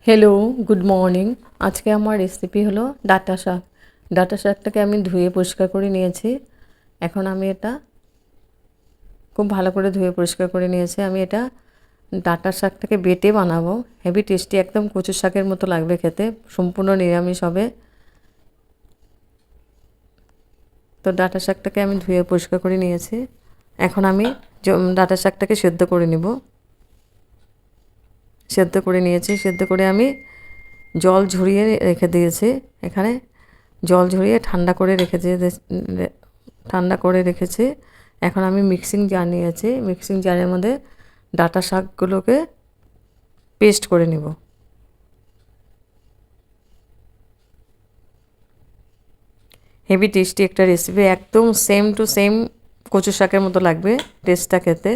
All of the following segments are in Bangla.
Hello, good morning. আজকে আমার রেসিপি হলো ডাঁটা শাক। ডাঁটা শাকটাকে আমি ধুয়ে পরিষ্কার করে নিয়েছি। এখন আমি এটা খুব ভালো করে ধুয়ে পরিষ্কার করে নিয়েছি। আমি এটা ডাঁটা শাকটাকে বেটে বানাবো। হেভি টেস্টি, একদম কচু শাকের মতো লাগবে খেতে, সম্পূর্ণ নিরামিষ হবে। তো ডাঁটা শাকটাকে আমি ধুয়ে পরিষ্কার করে নিয়েছি। এখন আমি ডাঁটা শাকটাকে সেদ্ধ করে নিব। সেদ্ধ করে নিয়েছি, সেদ্ধ করে আমি জল ঝরিয়ে রেখে দিয়েছি। এখানে জল ঝরিয়ে ঠান্ডা করে রেখেছি। এখন আমি মিক্সিং জার নিয়েছি। মিক্সিং জারের মধ্যে ডাঁটা শাকগুলোকে পেস্ট করে নেব। হেভি টেস্টি একটা রেসিপি, একদম সেম টু সেম কচু শাকের মতো লাগবে টেস্টটা খেতে।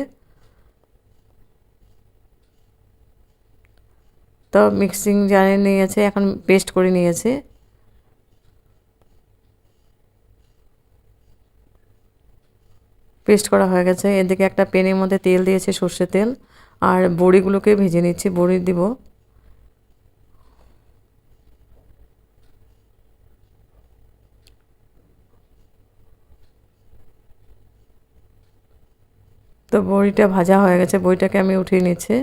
তো মিক্সিং জারে নিয়েছে, এখন পেস্ট করে নিয়েছে। পেস্ট করা হয়ে গেছে। এদিকে একটা প্যানের মধ্যে তেল দিয়েছে, সর্ষে তেল, আর বড়িগুলোকে ভেজে নিচ্ছি। বড়ি দিব। তো বড়িটা ভাজা হয়ে গেছে, বড়িটাকে আমি উঠিয়ে নিচ্ছি।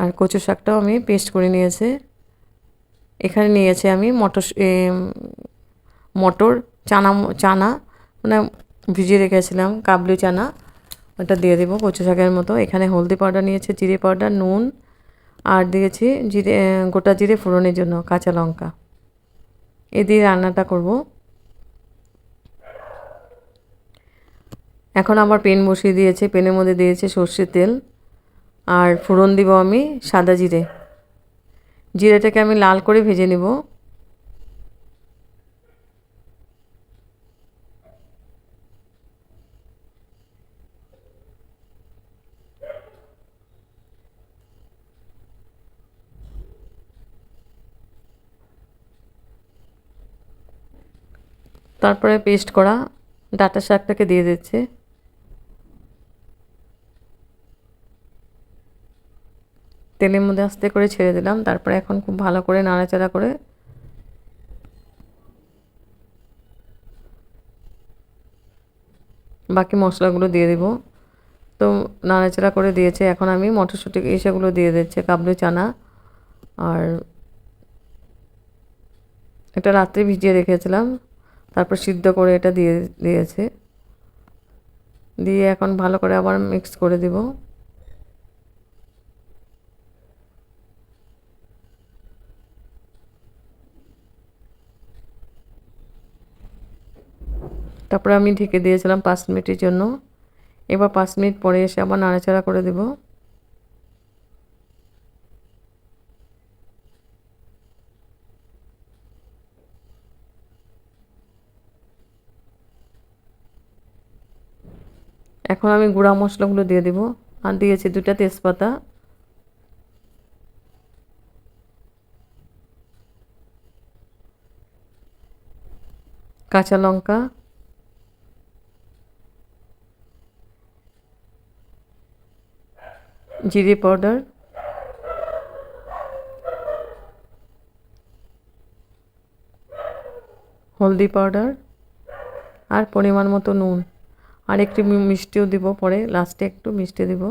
আর কচু শাকটাও আমি পেস্ট করে নিয়েছি। এখানে নিয়েছি আমি মটর চানা চানা মানে ভিজিয়ে রেখেছিলাম, কাবলি চানা, ওটা দিয়ে দেবো কচু শাকের মতো। এখানে হলদি পাউডার নিয়েছি, জিরে পাউডার, নুন, আর দিয়েছি গোটা জিরে ফোড়নের জন্য কাঁচা লঙ্কা। এ দিয়ে রান্নাটা করব। এখন আমার পেন বসিয়ে দিয়েছে, পেনের মধ্যে দিয়েছে সর্ষের তেল, আর ফোড়ন দিব আমি সাদা জিরে। জিরেটাকে আমি লাল করে ভেজে নেব। তারপরে পেস্ট করা ডাঁটা শাকটাকে দিয়ে দিচ্ছে। তেলের মধ্যে আস্তে করে ছেড়ে দিলাম। তারপরে এখন খুব ভালো করে নাড়াচাড়া করে বাকি মশলাগুলো দিয়ে দিব। তো নাড়াচাড়া করে দিয়েছে। এখন আমি মটরশুঁটি সেগুলো দিয়ে দিচ্ছে, কাবলি চানা। আর এটা রাত্রে ভিজিয়ে রেখেছিলাম, তারপর সিদ্ধ করে এটা দিয়েছে। দিয়ে এখন ভালো করে আবার মিক্স করে দিব। তারপরে আমি ঢেকে দিয়েছিলাম 5 মিনিটের জন্য। এবার 5 মিনিট পরে এসে আবার নাড়াচাড়া করে দেব। এখন আমি গুঁড়া মশলাগুলো দিয়ে দেব। আর দিয়েছি 2টা তেজপাতা, কাঁচা লঙ্কা, জিরে পাউডার, হলদি পাউডার, আর পরিমাণ মতো নুন। আর একটু মিষ্টিও দিব, পরে লাস্টে একটু মিষ্টি দিব।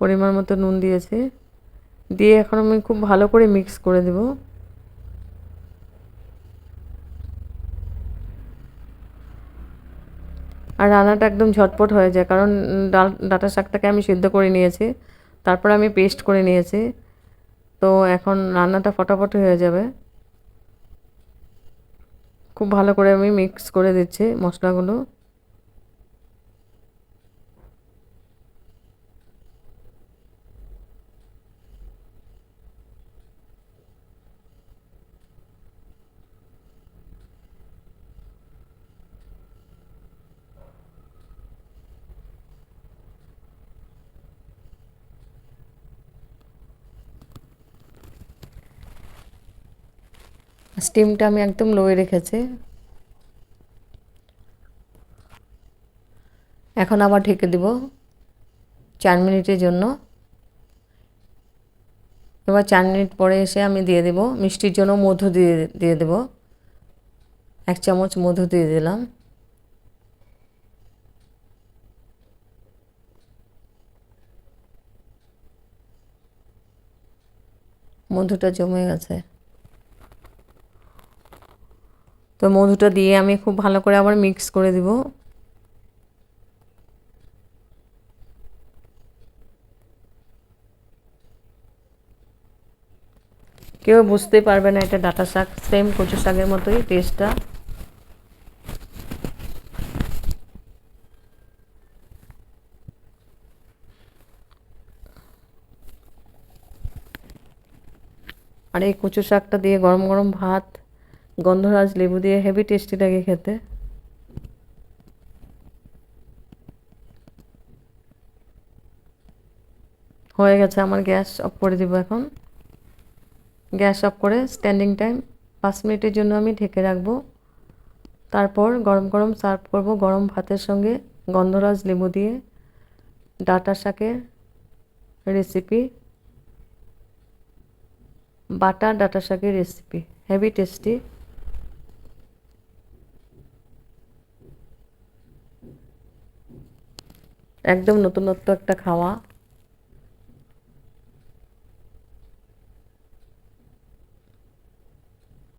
পরিমাণ মতো নুন দিয়েছে। দিয়ে এখন আমি খুব ভালো করে মিক্স করে দেব। আর রান্নাটা একদম ঝটপট হয়ে যায়, কারণ ডাঁটা শাকটাকে আমি সিদ্ধ করে নিয়েছি, তারপর আমি পেস্ট করে নিয়েছি। তো এখন রান্নাটা ফটাফট হয়ে যাবে। খুব ভালো করে আমি মিক্স করে দিচ্ছি মশলাগুলো। স্টিমটা আমি একদম লোয়ে রেখেছি। এখন আবার ঢেকে দিব 4 মিনিটের জন্য। এবার 4 মিনিট পরে এসে আমি দিয়ে দেব মিষ্টির জন্য মধু দিয়ে দেব। 1 চামচ মধু দিয়ে দিলাম। মধুটা জমে গেছে, তো মধুটা দিয়ে আমি খুব ভালো করে আবার মিক্স করে দিব। কেউ বুঝতেই পারবে না এটা ডাঁটা শাক, সেম কচু শাকের মতোই টেস্টটা। আর এই কচু শাকটা দিয়ে গরম গরম ভাত, গন্ধরাজ লেবু দিয়ে হেভি টেস্টি লাগে খেতে। হয়ে গেছে, আমার গ্যাস অফ করে দিব এখন। গ্যাস অফ করে স্ট্যান্ডিং টাইম 5 মিনিটের জন্য আমি ঢেকে রাখবো। তারপর গরম গরম সার্ভ করব গরম ভাতের সঙ্গে গন্ধরাজ লেবু দিয়ে ডাঁটা শাকের রেসিপি, বাটা ডাঁটা শাকের রেসিপি, হেভি টেস্টি। একদম নতুনত্ব একটা খাওয়া।